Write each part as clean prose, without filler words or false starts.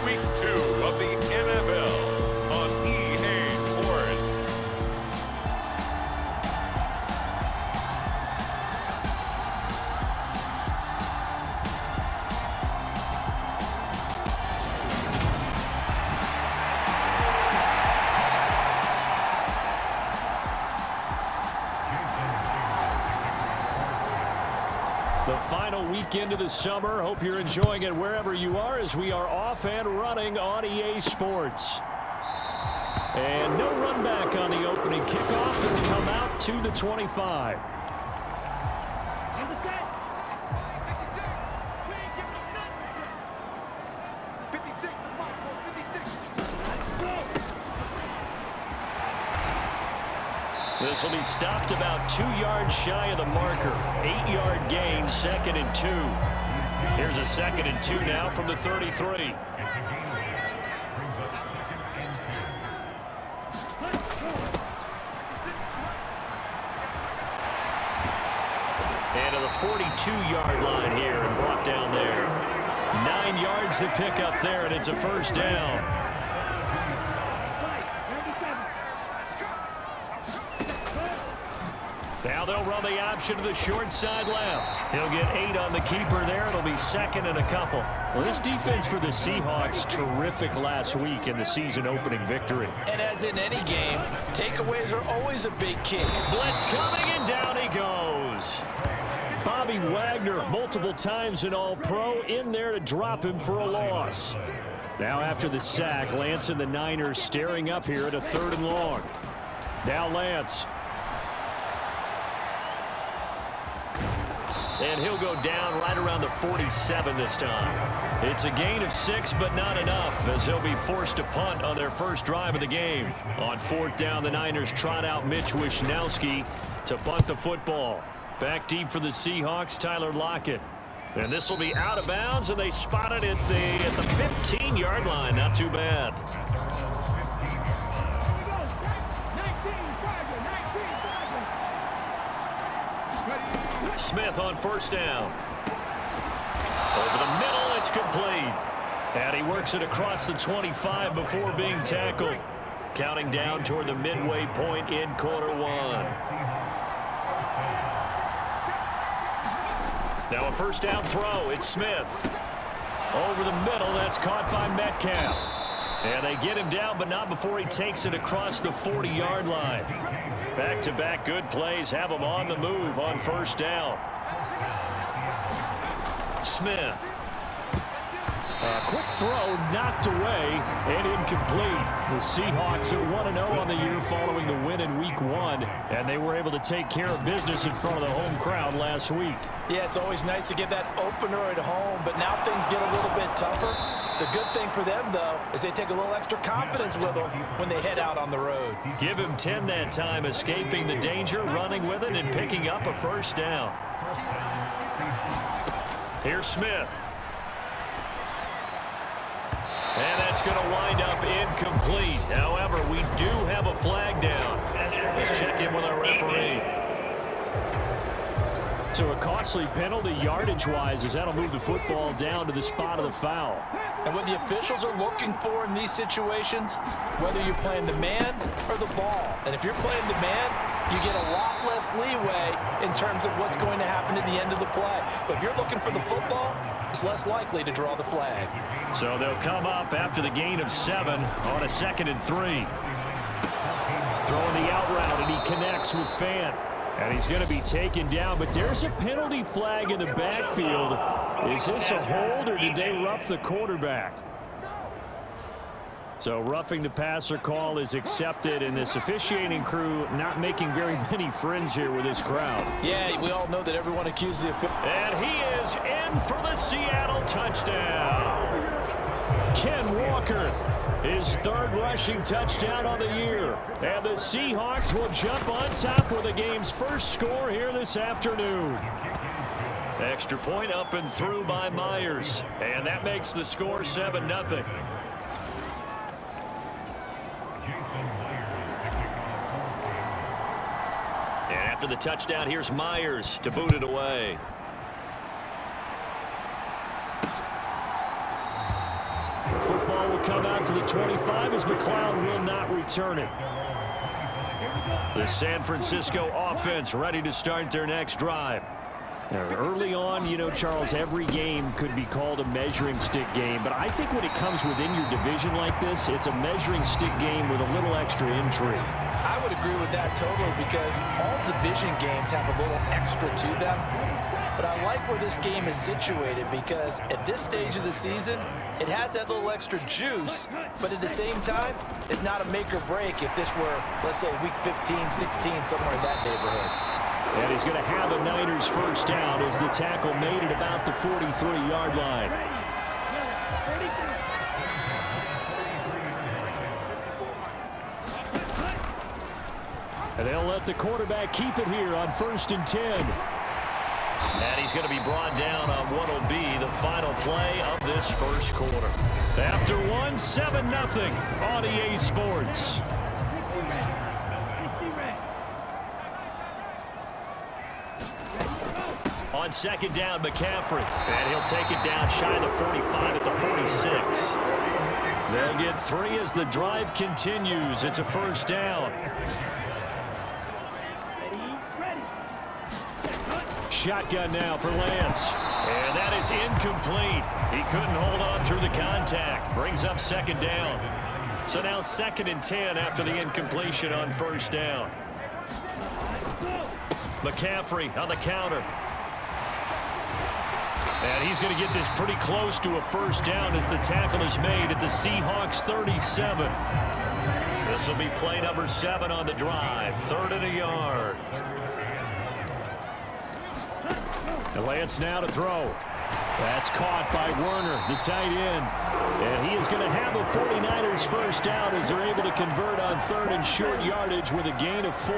Week 2 of the NFL on EA Sports. The final weekend of the summer. Hope you're enjoying it wherever you are as we are off and running on EA Sports. And no run back on the opening kickoff. It'll come out to the 25. This will be stopped about 2 yards shy of the marker. 8-yard gain, 2nd and 2. Here's a 2nd and 2 now from the 33. And to the 42-yard line here and brought down there. 9 yards to pick up there, and it's a first down. Now they'll run the option to the short side left. He'll get 8 on the keeper there. It'll be 2nd and a couple. Well, this defense for the Seahawks, terrific last week in the season opening victory. And as in any game, takeaways are always a big key. Blitz coming, and down he goes. Bobby Wagner, multiple times an All-Pro, in there to drop him for a loss. Now after the sack, Lance and the Niners staring up here at a 3rd and long. Now Lance. And he'll go down right around the 47 this time. It's a gain of 6, but not enough, as he'll be forced to punt on their first drive of the game. On 4th down, the Niners trot out Mitch Wishnowski to punt the football. Back deep for the Seahawks, Tyler Lockett. And this will be out of bounds, and they spot it at the 15-yard line. Not too bad. Smith on 1st down. Over the middle, it's complete. And he works it across the 25 before being tackled. Counting down toward the midway point in quarter 1. Now a 1st down throw. It's Smith. Over the middle, that's caught by Metcalf. And they get him down, but not before he takes it across the 40-yard line. Back-to-back good plays have him on the move on 1st down. Smith. A quick throw knocked away and incomplete. The Seahawks are 1-0 on the year following the win in Week 1, and they were able to take care of business in front of the home crowd last week. Yeah, it's always nice to get that opener at home, but now things get a little bit tougher. The good thing for them, though, is they take a little extra confidence with them when they head out on the road. Give him 10 that time, escaping the danger, running with it, and picking up a 1st down. Here's Smith. And that's going to wind up incomplete. However, we do have a flag down. Let's check in with our referee. So a costly penalty yardage-wise, as that'll move the football down to the spot of the foul. And what the officials are looking for in these situations, whether you're playing the man or the ball. And if you're playing the man, you get a lot less leeway in terms of what's going to happen at the end of the play. But if you're looking for the football, it's less likely to draw the flag. So they'll come up after the gain of 7 on a 2nd and 3. Throwing the out route, and he connects with Fant. And he's going to be taken down, but there's a penalty flag in the backfield. Is this a hold, or did they rough the quarterback? So roughing the passer call is accepted, and this officiating crew not making very many friends here with this crowd. Yeah, we all know that everyone accuses the official. And he is in for the Seattle touchdown. Ken Walker, his 3rd rushing touchdown on the year. And the Seahawks will jump on top with the game's first score here this afternoon. Extra point up and through by Myers. And that makes the score 7-0. And after the touchdown, here's Myers to boot it away. The football ball will come out to the 25 as McLeod will not return it. The San Francisco offense ready to start their next drive. Now, early on, you know, Charles, every game could be called a measuring stick game, but I think when it comes within your division like this, it's a measuring stick game with a little extra intrigue. I would agree with that totally because all division games have a little extra to them. But I like where this game is situated because at this stage of the season, it has that little extra juice, but at the same time, it's not a make or break if this were, let's say, week 15, 16, somewhere in that neighborhood. And he's going to have a Niners first down as the tackle made it about the 43-yard line. And they'll let the quarterback keep it here on 1st and 10. And he's going to be brought down on what will be the final play of this first quarter. After one, 7-0 on EA Sports. On 2nd down, McCaffrey. And he'll take it down shy of the 45 at the 46. They'll get 3 as the drive continues. It's a first down. Shotgun now for Lance. And that is incomplete. He couldn't hold on through the contact. Brings up 2nd down. So now 2nd and 10 after the incompletion on first down. McCaffrey on the counter. And he's going to get this pretty close to a first down as the tackle is made at the Seahawks 37. This will be play number 7 on the drive. 3rd and a yard. And Lance now to throw. That's caught by Werner, the tight end. And he is going to have a 49ers first down as they're able to convert on 3rd and short yardage with a gain of 4.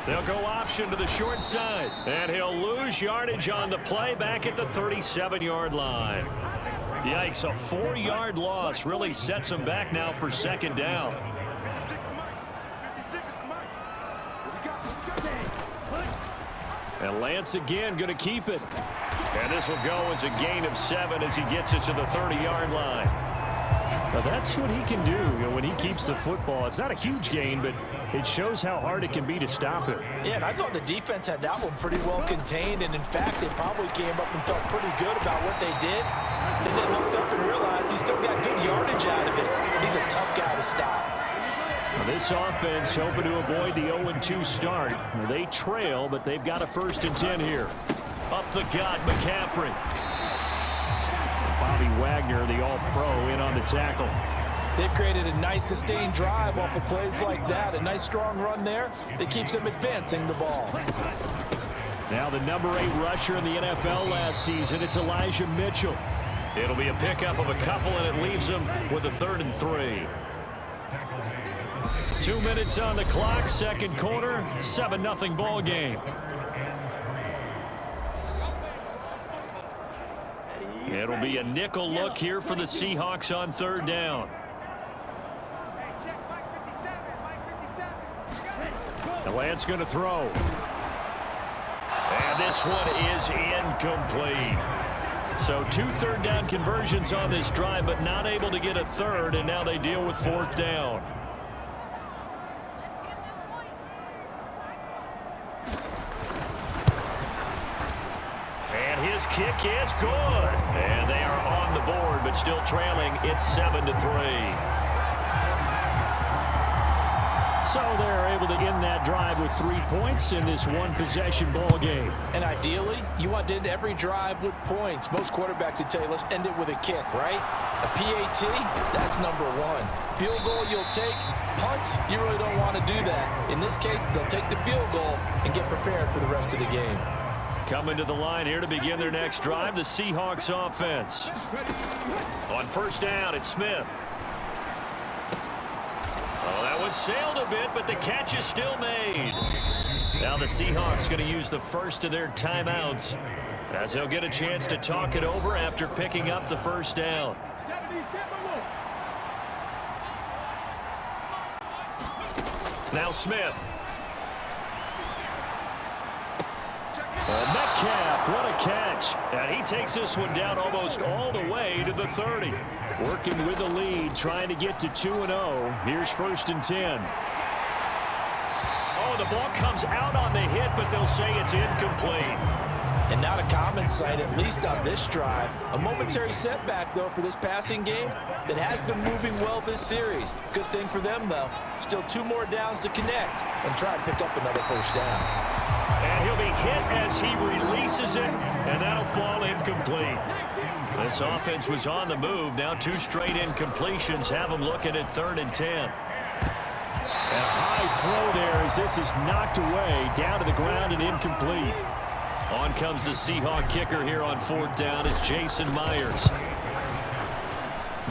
They'll go option to the short side. And he'll lose yardage on the play back at the 37-yard line. Yikes, a 4-yard loss really sets him back now for 2nd down. And Lance again going to keep it. And this will go as a gain of 7 as he gets it to the 30-yard line. Now that's what he can do, when he keeps the football. It's not a huge gain, but it shows how hard it can be to stop it. Yeah, and I thought the defense had that one pretty well contained, and in fact, they probably came up and felt pretty good about what they did. Then they looked up and realized he still got good yardage out of it. He's a tough guy to stop. Now this offense hoping to avoid the 0-2 start. They trail, but they've got a 1st and 10 here. Up the gut, McCaffrey. Bobby Wagner, the all-pro, in on the tackle. They've created a nice sustained drive off of plays like that. A nice strong run there that keeps them advancing the ball. Now the number 8 rusher in the NFL last season, it's Elijah Mitchell. It'll be a pickup of a couple, and it leaves them with a 3rd and 3. 2 minutes on the clock, 2nd quarter, 7-0 ball game. It'll be a nickel look here for the Seahawks on 3rd down. The Lance going to throw. And this one is incomplete. So 2 3rd down conversions on this drive, but not able to get a 3rd, and now they deal with 4th down. And his kick is good. And they are on the board, but still trailing. It's 7-3. So they're able to end that drive with 3 points in this one-possession ball game. And ideally, you want to end every drive with points. Most quarterbacks would tell you, let's end it with a kick, right? A PAT, that's number 1. Field goal you'll take. Punts, you really don't want to do that. In this case, they'll take the field goal and get prepared for the rest of the game. Coming to the line here to begin their next drive, the Seahawks offense. On 1st down, it's Smith. Oh, that one sailed a bit, but the catch is still made. Now the Seahawks going to use the first of their timeouts as they'll get a chance to talk it over after picking up the 1st down. Now Smith. Metcalf, what a catch. And he takes this one down almost all the way to the 30. Working with the lead, trying to get to 2-0. Here's 1st and 10. Oh, the ball comes out on the hit, but they'll say it's incomplete. And not a common sight, at least on this drive. A momentary setback, though, for this passing game that has been moving well this series. Good thing for them, though. Still 2 more downs to connect and try and pick up another 1st down. And he'll be hit as he releases it, and that'll fall incomplete. This offense was on the move. Now 2 straight incompletions have them looking at 3rd and 10. And a high throw there as this is knocked away, down to the ground and incomplete. On comes the Seahawk kicker here on 4th down. It's Jason Myers.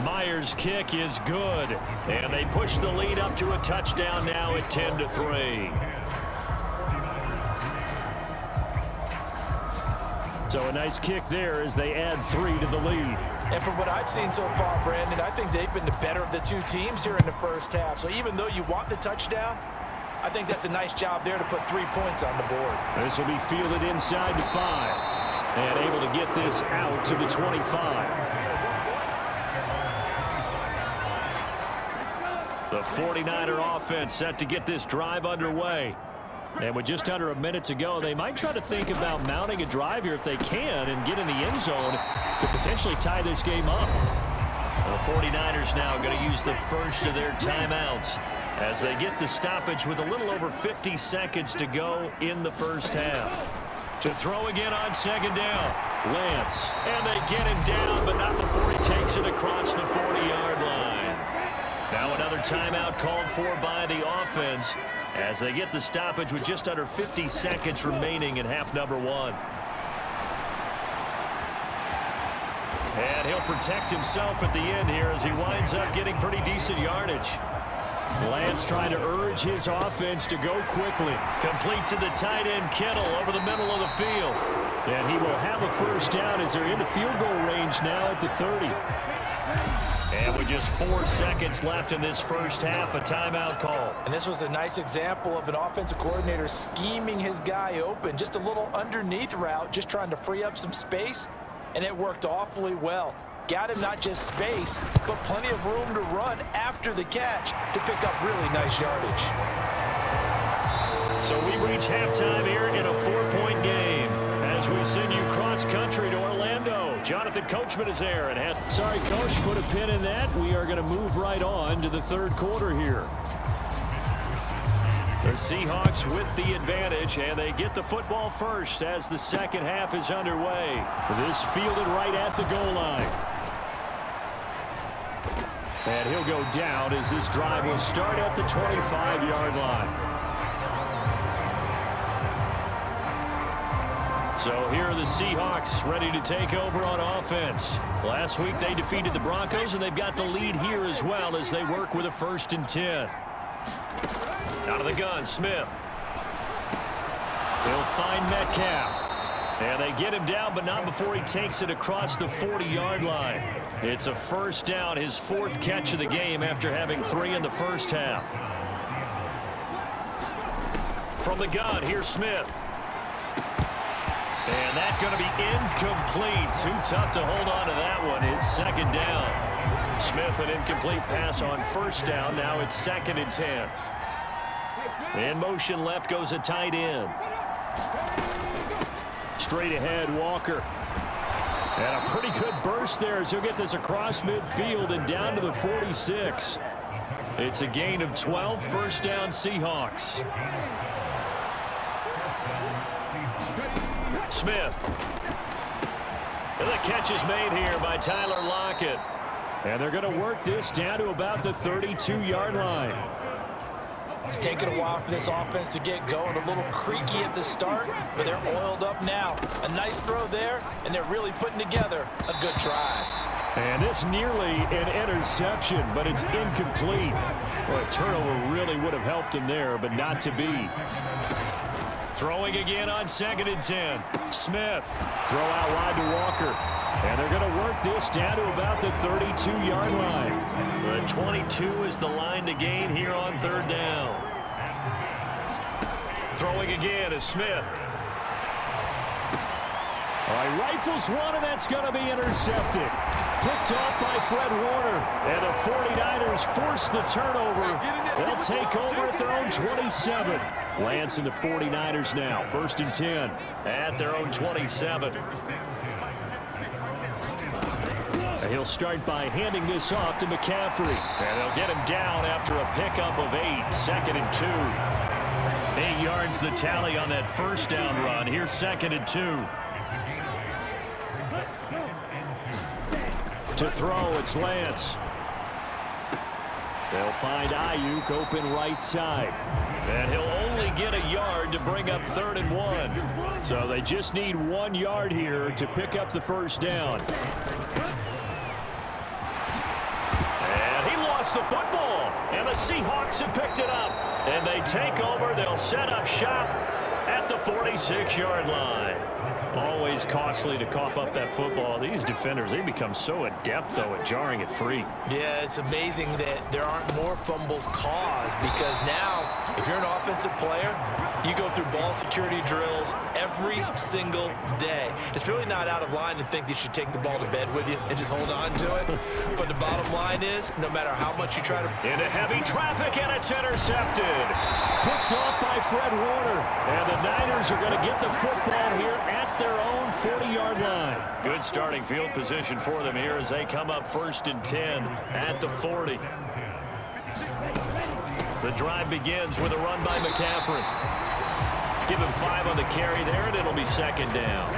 Myers' kick is good, and they push the lead up to a touchdown now at 10-3. So a nice kick there as they add 3 to the lead. And from what I've seen so far, Brandon, I think they've been the better of the 2 teams here in the 1st half. So even though you want the touchdown, I think that's a nice job there to put 3 points on the board. This will be fielded inside the 5. And able to get this out to the 25. The 49er offense set to get this drive underway. And with just under a minute to go, they might try to think about mounting a drive here if they can and get in the end zone to potentially tie this game up. The 49ers now going to use the first of their timeouts as they get the stoppage with a little over 50 seconds to go in the 1st half. To throw again on 2nd down, Lance. And they get him down, but not before he takes it across the 40-yard line. Now another timeout called for by the offense as they get the stoppage with just under 50 seconds remaining in half number 1. And he'll protect himself at the end here as he winds up getting pretty decent yardage. Lance trying to urge his offense to go quickly. Complete to the tight end, Kittle, over the middle of the field. And he will have a 1st down as they're into field goal range now at the 30. And with just 4 seconds left in this 1st half, a timeout call. And this was a nice example of an offensive coordinator scheming his guy open. Just a little underneath route, just trying to free up some space, and it worked awfully well. Got him not just space, but plenty of room to run after the catch to pick up really nice yardage. So we reach halftime here in a 4-point game as we send you cross-country to Orlando. Jonathan Coachman is there. Sorry, Coach, put a pin in that. We are going to move right on to the 3rd quarter here. The Seahawks with the advantage, and they get the football first as the 2nd half is underway. This fielded right at the goal line. And he'll go down as this drive will start at the 25-yard line. So here are the Seahawks ready to take over on offense. Last week they defeated the Broncos, and they've got the lead here as well as they work with a 1st and 10. Out of the gun, Smith. They'll find Metcalf. And they get him down, but not before he takes it across the 40-yard line. It's a 1st down, his 4th catch of the game after having 3 in the 1st half. From the gun, here's Smith. And that's going to be incomplete. Too tough to hold on to that one. It's 2nd down. Smith, an incomplete pass on 1st down. Now it's 2nd and 10. In motion left goes a tight end. Straight ahead, Walker. And a pretty good burst there as he'll get this across midfield and down to the 46. It's a gain of 12, 1st down Seahawks. Smith. And the catch is made here by Tyler Lockett. And they're going to work this down to about the 32-yard line. It's taken a while for this offense to get going. A little creaky at the start, but they're oiled up now. A nice throw there, and they're really putting together a good drive. And it's nearly an interception, but it's incomplete. Well, a turnover really would have helped him there, but not to be. Throwing again on 2nd and 10. Smith. Throw out wide to Walker. And they're going to work this down to about the 32-yard line. The 22 is the line to gain here on 3rd down. Throwing again is Smith. All right, rifles one, and that's going to be intercepted. Picked off by Fred Warner. And the 49ers force the turnover. They'll take over at their own 27. Lance and the 49ers now. 1st and 10 at their own 27. And he'll start by handing this off to McCaffrey. And they'll get him down after a pickup of 8. 2nd and 2. 8 yards the tally on that first down run. Here's 2nd and 2. To throw, it's Lance. They'll find Ayuk open right side. And he'll only get a yard to bring up 3rd and 1. So they just need 1 yard here to pick up the first down. And he lost the football. And the Seahawks have picked it up. And they take over. They'll set up shop at the 46-yard line. Always costly to cough up that football. These defenders, they become so adept, though, at jarring it free. Yeah, it's amazing that there aren't more fumbles caused because now, if you're an offensive player, you go through ball security drills every single day. It's really not out of line to think you should take the ball to bed with you and just hold on to it. But the bottom line is, no matter how much you try to... Into heavy traffic, and it's intercepted. Picked off by Fred Warner. And the Niners are going to get the football here at their own 40-yard line. Good starting field position for them here as they come up 1st and 10 at the 40. The drive begins with a run by McCaffrey. Give him 5 on the carry there, and it'll be 2nd down.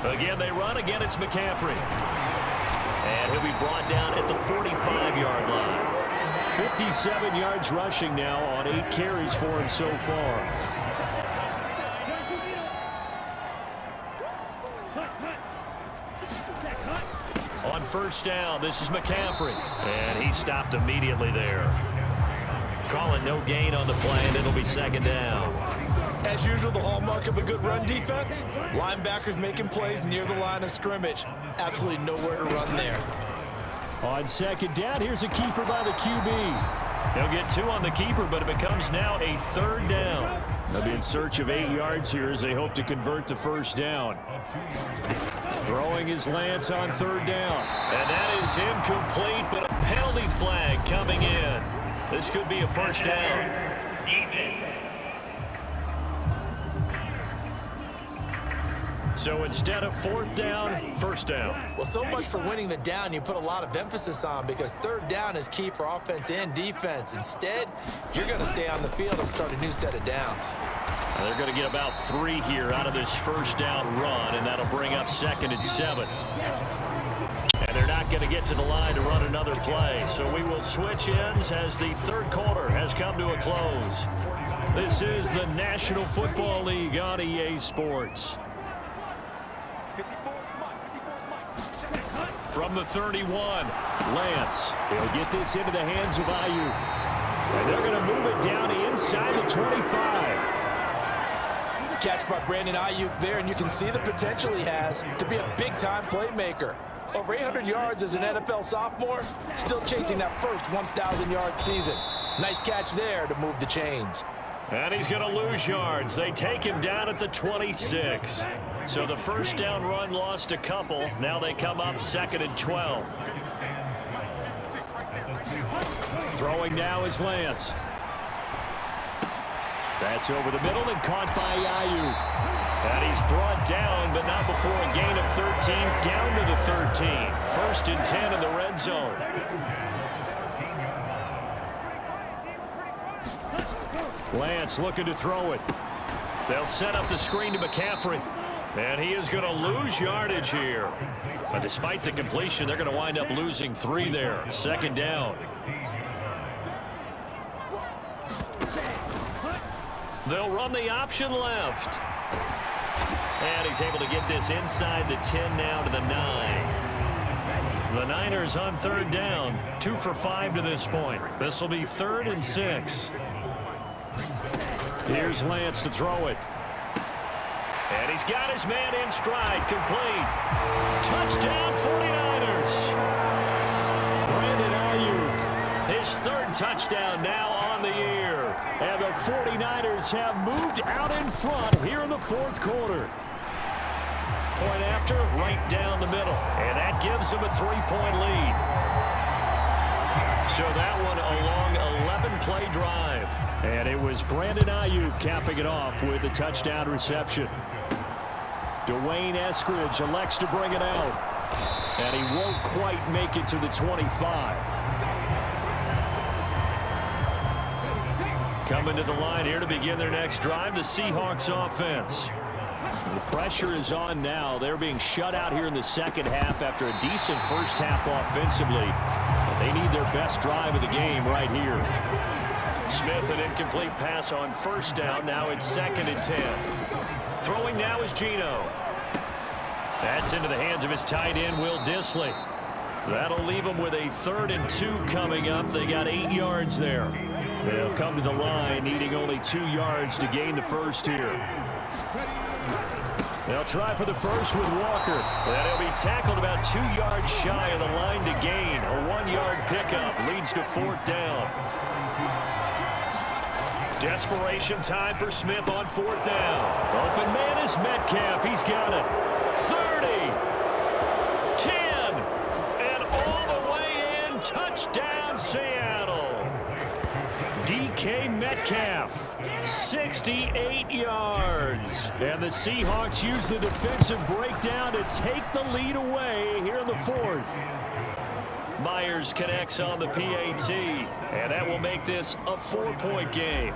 Again, they run. Again, it's McCaffrey. And he'll be brought down at the 45-yard line. 57 yards rushing now on 8 carries for him so far. On 1st down, this is McCaffrey. And he stopped immediately there. Calling no gain on the play, and it'll be 2nd down. As usual, the hallmark of a good run defense, linebackers making plays near the line of scrimmage. Absolutely nowhere to run there. On 2nd down, here's a keeper by the QB. They'll get 2 on the keeper, but it becomes now a 3rd down. They'll be in search of 8 yards here as they hope to convert the first down. Throwing is Lance on 3rd down. And that is incomplete, but a penalty flag coming in. This could be a first down. So instead of 4th down, 1st down. Well, so much for winning the down you put a lot of emphasis on because 3rd down is key for offense and defense. Instead, you're going to stay on the field and start a new set of downs. Now they're going to get about 3 here out of this first down run, and that'll bring up 2nd and 7. And they're not going to get to the line to run another play. So we will switch ends as the 3rd quarter has come to a close. This is the National Football League on EA Sports. From the 31, Lance. He'll get this into the hands of Ayuk. And they're going to move it down inside the 25. Catch by Brandon Ayuk there, and you can see the potential he has to be a big-time playmaker. Over 800 yards as an NFL sophomore, still chasing that first 1,000-yard season. Nice catch there to move the chains. And he's going to lose yards. They take him down at the 26. So the first down run lost a couple. Now they come up 2nd and 12. Throwing now is Lance. That's over the middle and caught by Ayuk. And he's brought down, but not before a gain of 13, down to the 13. 1st and 10 in the red zone. Lance looking to throw it. They'll set up the screen to McCaffrey. And he is going to lose yardage here. But despite the completion, they're going to wind up losing 3 there. 2nd down. They'll run the option left. And he's able to get this inside the 10 now to the 9. The Niners on 3rd down. 2 for 5 to this point. This will be 3rd and 6. Here's Lance to throw it. And he's got his man in stride, complete. Touchdown, 49ers. Brandon Ayuk, his 3rd touchdown now on on the year. And the 49ers have moved out in front here in the fourth quarter. Point after, right down the middle. And that gives them a 3-point lead. So that one a long 11-play drive. And it was Brandon Ayuk capping it off with a touchdown reception. Dwayne Eskridge elects to bring it out. And he won't quite make it to the 25. Coming to the line here to begin their next drive, the Seahawks offense. The pressure is on now. They're being shut out here in the second half after a decent first half offensively. They need their best drive of the game right here. Smith, an incomplete pass on first down. Now it's 2nd and 10. Throwing now is Geno. That's into the hands of his tight end, Will Dissly. That'll leave them with a 3rd and 2 coming up. They got 8 yards there. They'll come to the line needing only 2 yards to gain the first here. They'll try for the first with Walker. And he'll be tackled about 2 yards shy of the line to gain. A 1-yard pickup leads to 4th down. Desperation time for Smith on 4th down. Open man is Metcalf. He's got it. 30. 10. And all the way in. Touchdown, Seattle. DK Metcalf. 68 yards. And the Seahawks use the defensive breakdown to take the lead away here in the 4th. Myers connects on the PAT, and that will make this a 4-point game.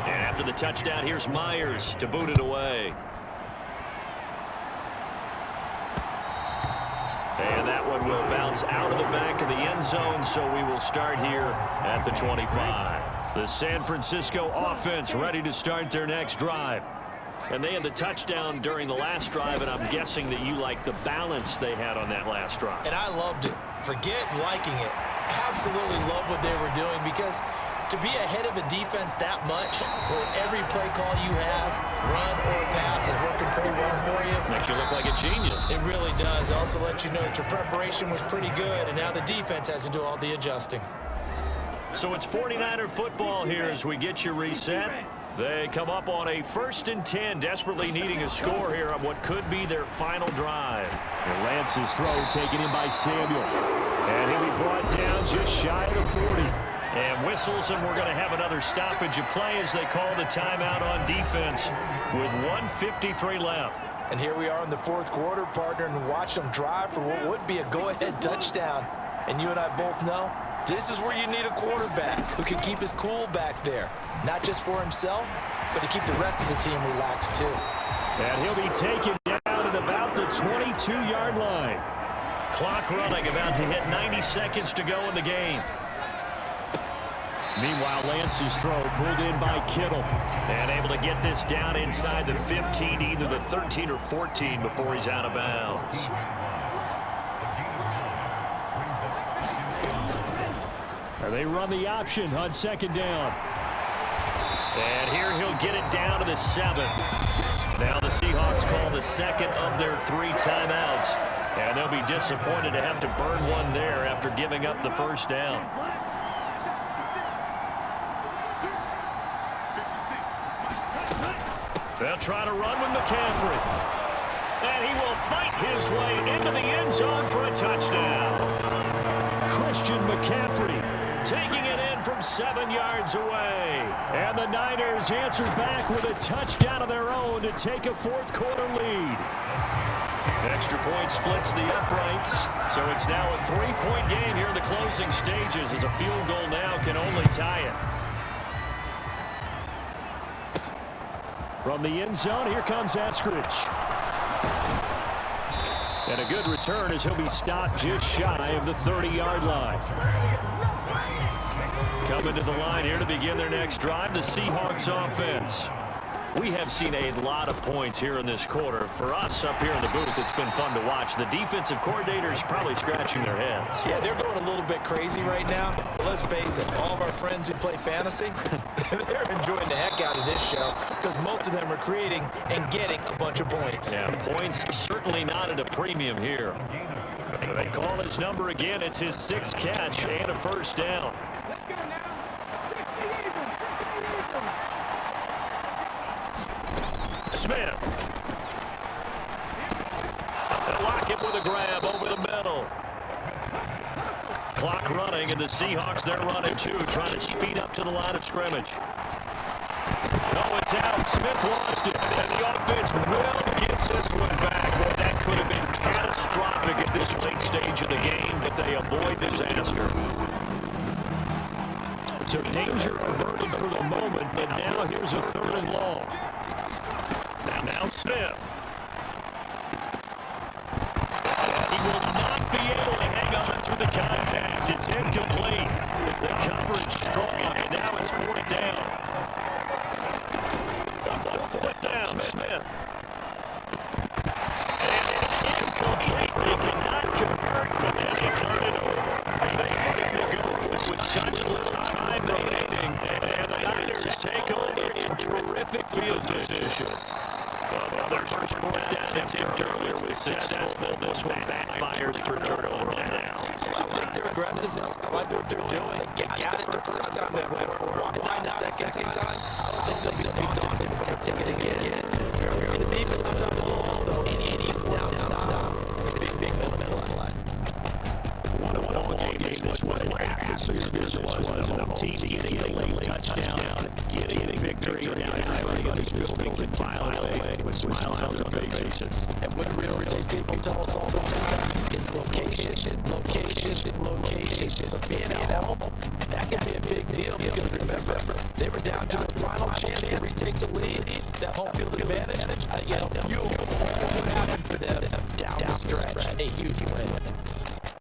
And after the touchdown, here's Myers to boot it away. And that one will bounce out of the back of the end zone, so we will start here at the 25. The San Francisco offense ready to start their next drive. And they had the touchdown during the last drive, and I'm guessing that you like the balance they had on that last drive. And I loved it. Forget liking it. Absolutely love what they were doing, because to be ahead of a defense that much, where every play call you have, run or pass, is working pretty well for you. Makes you look like a genius. It really does. It also lets you know that your preparation was pretty good, and now the defense has to do all the adjusting. So it's 49er football here as we get you reset. They come up on a 1st and 10, desperately needing a score here on what could be their final drive. And Lance's throw taken in by Samuel. And he'll be brought down just shy of the 40. And whistles, and we're going to have another stoppage of play as they call the timeout on defense with 1:53 left. And here we are in the 4th quarter, partner, and watch them drive for what would be a go-ahead touchdown. And you and I both know this is where you need a quarterback who can keep his cool back there. Not just for himself, but to keep the rest of the team relaxed too. And he'll be taken down at about the 22-yard line. Clock running, about to hit 90 seconds to go in the game. Meanwhile, Lance's throw pulled in by Kittle. And able to get this down inside the 15, either the 13 or 14 before he's out of bounds. And they run the option on 2nd down. And here he'll get it down to the 7. Now the Seahawks call the 2nd of their 3 timeouts. And they'll be disappointed to have to burn one there after giving up the 1st down. They'll try to run with McCaffrey. And he will fight his way into the end zone for a touchdown. Christian McCaffrey taking it in from 7 yards away. And the Niners answer back with a touchdown of their own to take a 4th quarter lead. Extra point splits the uprights. So it's now a 3-point game here in the closing stages, as a field goal now can only tie it. From the end zone, here comes Eskridge. And a good return as he'll be stopped just shy of the 30-yard line. Coming to the line here to begin their next drive, the Seahawks offense. We have seen a lot of points here in this quarter. For us up here in the booth, it's been fun to watch. The defensive coordinators probably scratching their heads. Yeah, they're going a little bit crazy right now. But let's face it, all of our friends who play fantasy, they're enjoying the heck out of this show because most of them are creating and getting a bunch of points. Yeah, points certainly not at a premium here. They call his number again. It's his 6th catch and a 1st down. Smith. They'll lock it with a grab over the middle. Clock running, and the Seahawks, they're running too, trying to speed up to the line of scrimmage. Oh, it's out. Smith lost it, and the offense will get this one back. Well, that could have been catastrophic at this late stage of the game, but they avoid disaster. So danger averted for the moment, but now here's a 3rd and long. Now Smith. He will not be able to hang on through the contact. It's incomplete. The coverage strong, and now it's 4th down. 4th down, Smith. And it's incomplete. They cannot convert, but then they turn it over. They had to go with such little time remaining, and the Niners take over in terrific field position. Their first 4th down attempt earlier was successful. This one backfires for turnover downs. I like their aggressiveness. I like what they're doing. They got it the first time they went for it. Why not the second time? I don't think they'll be daunted to take it again. The defense is up a little, though. Any down stop. It's a big middle line. One game this way. Atmosphere was enough team getting a late touchdown, getting a victory. Now everybody's building and filing away with smiles on their faces. And what real estate people tell us all the time is location. So being at home, that can be a big deal because remember, they were down to the final chance to retake the lead. That home field advantage, fuel what happened for them down the stretch. A huge win.